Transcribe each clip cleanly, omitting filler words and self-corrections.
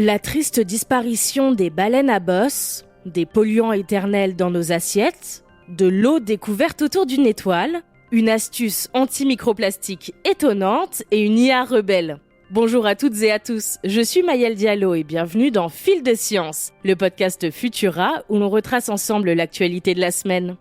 La triste disparition des baleines à bosse, des polluants éternels dans nos assiettes, de l'eau découverte autour d'une étoile, une astuce antimicroplastique étonnante et une IA rebelle. Bonjour à toutes et à tous, je suis Maëlle Diallo et bienvenue dans Fil de Science, le podcast Futura où l'on retrace ensemble l'actualité de la semaine.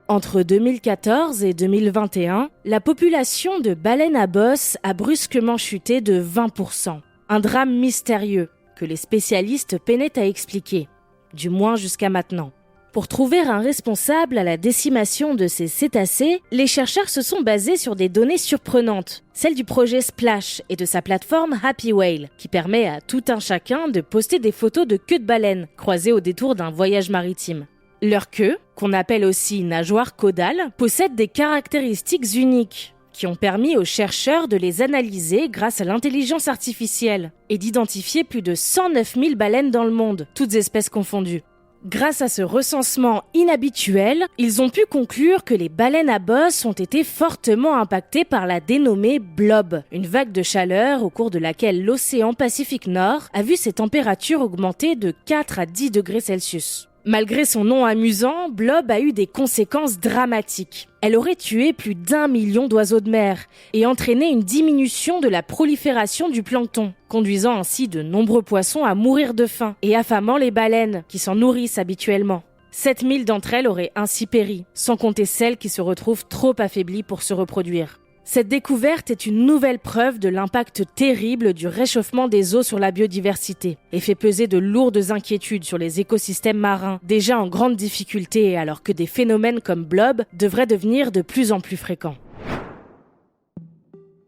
Entre 2014 et 2021, la population de baleines à bosse a brusquement chuté de 20%. Un drame mystérieux que les spécialistes peinaient à expliquer, du moins jusqu'à maintenant. Pour trouver un responsable à la décimation de ces cétacés, les chercheurs se sont basés sur des données surprenantes, celles du projet Splash et de sa plateforme Happy Whale, qui permet à tout un chacun de poster des photos de queues de baleines croisées au détour d'un voyage maritime. Leur queue, qu'on appelle aussi nageoire caudale, possède des caractéristiques uniques, qui ont permis aux chercheurs de les analyser grâce à l'intelligence artificielle et d'identifier plus de 109 000 baleines dans le monde, toutes espèces confondues. Grâce à ce recensement inhabituel, ils ont pu conclure que les baleines à bosse ont été fortement impactées par la dénommée blob, une vague de chaleur au cours de laquelle l'océan Pacifique Nord a vu ses températures augmenter de 4 à 10 degrés Celsius. Malgré son nom amusant, Blob a eu des conséquences dramatiques. Elle aurait tué plus d'1 million d'oiseaux de mer et entraîné une diminution de la prolifération du plancton, conduisant ainsi de nombreux poissons à mourir de faim et affamant les baleines qui s'en nourrissent habituellement. 7000 d'entre elles auraient ainsi péri, sans compter celles qui se retrouvent trop affaiblies pour se reproduire. Cette découverte est une nouvelle preuve de l'impact terrible du réchauffement des eaux sur la biodiversité et fait peser de lourdes inquiétudes sur les écosystèmes marins, déjà en grande difficulté alors que des phénomènes comme blob devraient devenir de plus en plus fréquents.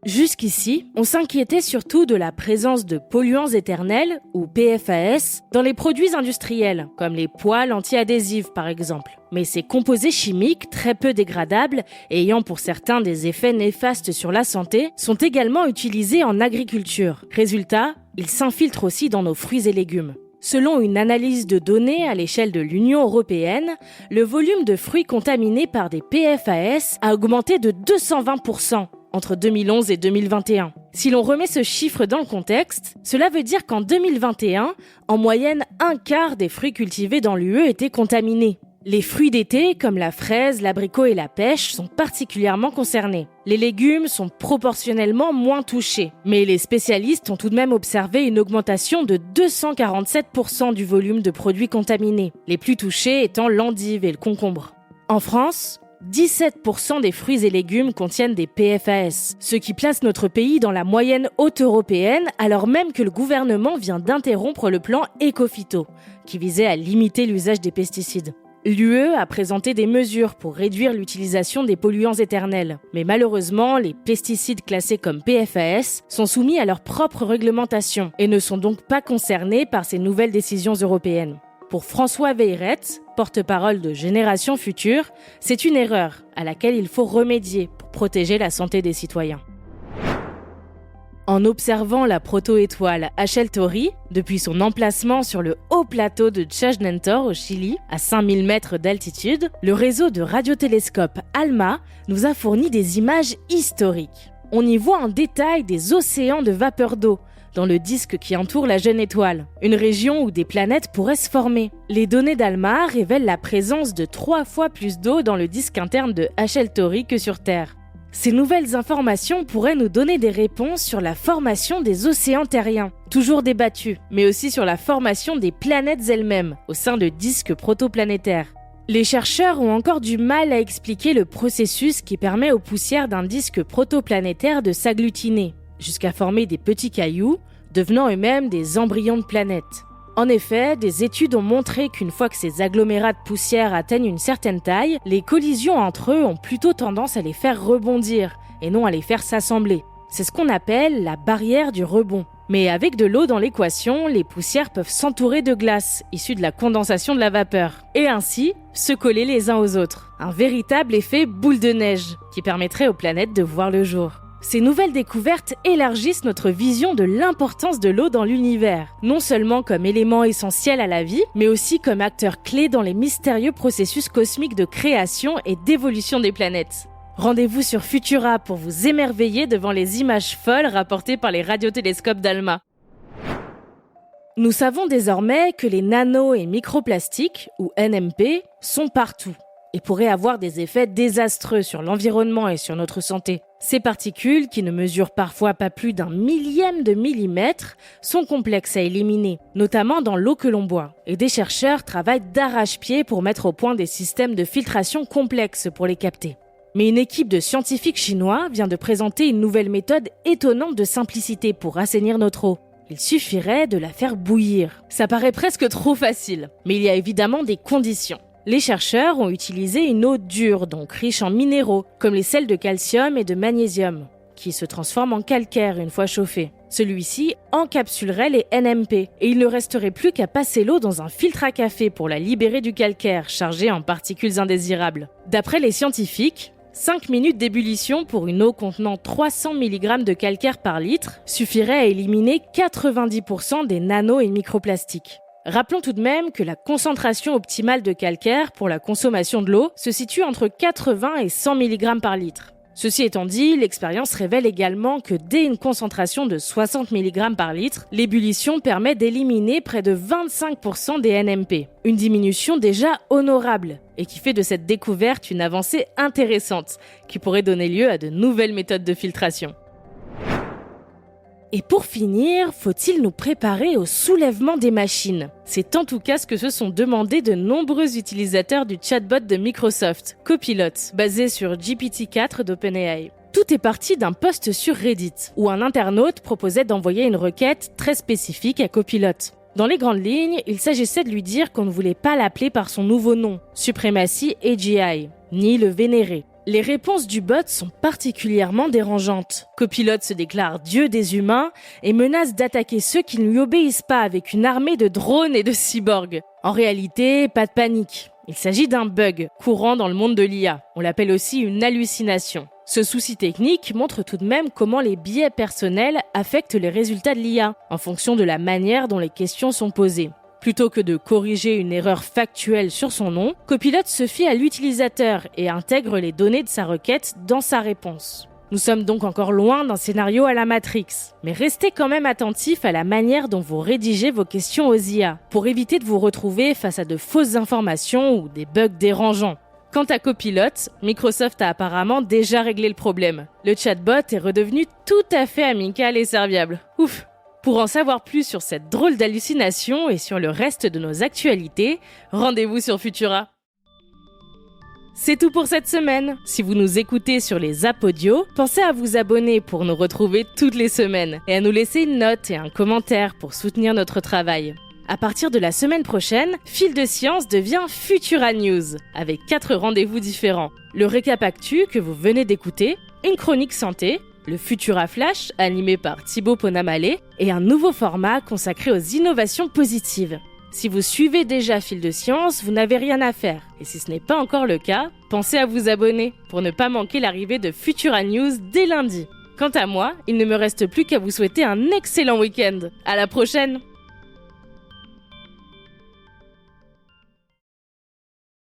Jusqu'ici, on s'inquiétait surtout de la présence de polluants éternels, ou PFAS, dans les produits industriels, comme les poêles anti-adhésives par exemple. Mais ces composés chimiques, très peu dégradables, et ayant pour certains des effets néfastes sur la santé, sont également utilisés en agriculture. Résultat, ils s'infiltrent aussi dans nos fruits et légumes. Selon une analyse de données à l'échelle de l'Union européenne, le volume de fruits contaminés par des PFAS a augmenté de 220%. Entre 2011 et 2021. Si l'on remet ce chiffre dans le contexte, cela veut dire qu'en 2021, en moyenne, un quart des fruits cultivés dans l'UE étaient contaminés. Les fruits d'été, comme la fraise, l'abricot et la pêche, sont particulièrement concernés. Les légumes sont proportionnellement moins touchés. Mais les spécialistes ont tout de même observé une augmentation de 247% du volume de produits contaminés, les plus touchés étant l'endive et le concombre. En France, 17% des fruits et légumes contiennent des PFAS, ce qui place notre pays dans la moyenne haute européenne alors même que le gouvernement vient d'interrompre le plan Écophyto, qui visait à limiter l'usage des pesticides. L'UE a présenté des mesures pour réduire l'utilisation des polluants éternels, mais malheureusement, les pesticides classés comme PFAS sont soumis à leur propre réglementation et ne sont donc pas concernés par ces nouvelles décisions européennes. Pour François Veyrette, porte-parole de Génération Future, c'est une erreur à laquelle il faut remédier pour protéger la santé des citoyens. En observant la proto-étoile Hachel Tauri, depuis son emplacement sur le haut plateau de Chajnantor au Chili, à 5000 mètres d'altitude, le réseau de radiotélescopes ALMA nous a fourni des images historiques. On y voit en détail des océans de vapeur d'eau, dans le disque qui entoure la jeune étoile, une région où des planètes pourraient se former. Les données d'ALMA révèlent la présence de 3 fois plus d'eau dans le disque interne de Hachel Tauri que sur Terre. Ces nouvelles informations pourraient nous donner des réponses sur la formation des océans terriens, toujours débattus, mais aussi sur la formation des planètes elles-mêmes, au sein de disques protoplanétaires. Les chercheurs ont encore du mal à expliquer le processus qui permet aux poussières d'un disque protoplanétaire de s'agglutiner, jusqu'à former des petits cailloux, devenant eux-mêmes des embryons de planètes. En effet, des études ont montré qu'une fois que ces agglomérats de poussière atteignent une certaine taille, les collisions entre eux ont plutôt tendance à les faire rebondir, et non à les faire s'assembler. C'est ce qu'on appelle la barrière du rebond. Mais avec de l'eau dans l'équation, les poussières peuvent s'entourer de glace, issue de la condensation de la vapeur, et ainsi se coller les uns aux autres. Un véritable effet boule de neige, qui permettrait aux planètes de voir le jour. Ces nouvelles découvertes élargissent notre vision de l'importance de l'eau dans l'univers, non seulement comme élément essentiel à la vie, mais aussi comme acteur clé dans les mystérieux processus cosmiques de création et d'évolution des planètes. Rendez-vous sur Futura pour vous émerveiller devant les images folles rapportées par les radiotélescopes d'ALMA. Nous savons désormais que les nano- et microplastiques, ou NMP, sont partout et pourraient avoir des effets désastreux sur l'environnement et sur notre santé. Ces particules, qui ne mesurent parfois pas plus d'un millième de millimètre, sont complexes à éliminer, notamment dans l'eau que l'on boit. Et des chercheurs travaillent d'arrache-pied pour mettre au point des systèmes de filtration complexes pour les capter. Mais une équipe de scientifiques chinois vient de présenter une nouvelle méthode étonnante de simplicité pour assainir notre eau. Il suffirait de la faire bouillir. Ça paraît presque trop facile, mais il y a évidemment des conditions. Les chercheurs ont utilisé une eau dure, donc riche en minéraux, comme les sels de calcium et de magnésium, qui se transforment en calcaire une fois chauffé. Celui-ci encapsulerait les NMP et il ne resterait plus qu'à passer l'eau dans un filtre à café pour la libérer du calcaire chargé en particules indésirables. D'après les scientifiques, 5 minutes d'ébullition pour une eau contenant 300 mg de calcaire par litre suffirait à éliminer 90% des nano- et microplastiques. Rappelons tout de même que la concentration optimale de calcaire pour la consommation de l'eau se situe entre 80 et 100 mg par litre. Ceci étant dit, l'expérience révèle également que dès une concentration de 60 mg par litre, l'ébullition permet d'éliminer près de 25% des NMP. Une diminution déjà honorable et qui fait de cette découverte une avancée intéressante qui pourrait donner lieu à de nouvelles méthodes de filtration. Et pour finir, faut-il nous préparer au soulèvement des machines? C'est en tout cas ce que se sont demandé de nombreux utilisateurs du chatbot de Microsoft, Copilot, basé sur GPT-4 d'OpenAI. Tout est parti d'un post sur Reddit, où un internaute proposait d'envoyer une requête très spécifique à Copilot. Dans les grandes lignes, il s'agissait de lui dire qu'on ne voulait pas l'appeler par son nouveau nom, Supremacy AGI, ni le vénérer. Les réponses du bot sont particulièrement dérangeantes. Copilot se déclare dieu des humains et menace d'attaquer ceux qui ne lui obéissent pas avec une armée de drones et de cyborgs. En réalité, pas de panique. Il s'agit d'un bug courant dans le monde de l'IA. On l'appelle aussi une hallucination. Ce souci technique montre tout de même comment les biais personnels affectent les résultats de l'IA en fonction de la manière dont les questions sont posées. Plutôt que de corriger une erreur factuelle sur son nom, Copilot se fie à l'utilisateur et intègre les données de sa requête dans sa réponse. Nous sommes donc encore loin d'un scénario à la Matrix, mais restez quand même attentifs à la manière dont vous rédigez vos questions aux IA, pour éviter de vous retrouver face à de fausses informations ou des bugs dérangeants. Quant à Copilot, Microsoft a apparemment déjà réglé le problème. Le chatbot est redevenu tout à fait amical et serviable. Ouf! Pour en savoir plus sur cette drôle d'hallucination et sur le reste de nos actualités, rendez-vous sur Futura. C'est tout pour cette semaine. Si vous nous écoutez sur les apps audio, pensez à vous abonner pour nous retrouver toutes les semaines et à nous laisser une note et un commentaire pour soutenir notre travail. À partir de la semaine prochaine, Fil de Science devient Futura News, avec 4 rendez-vous différents. Le récap actu que vous venez d'écouter, une chronique santé, le Futura Flash, animé par Thibaut Ponamale, et un nouveau format consacré aux innovations positives. Si vous suivez déjà Fil de Science, vous n'avez rien à faire. Et si ce n'est pas encore le cas, pensez à vous abonner pour ne pas manquer l'arrivée de Futura News dès lundi. Quant à moi, il ne me reste plus qu'à vous souhaiter un excellent week-end. À la prochaine!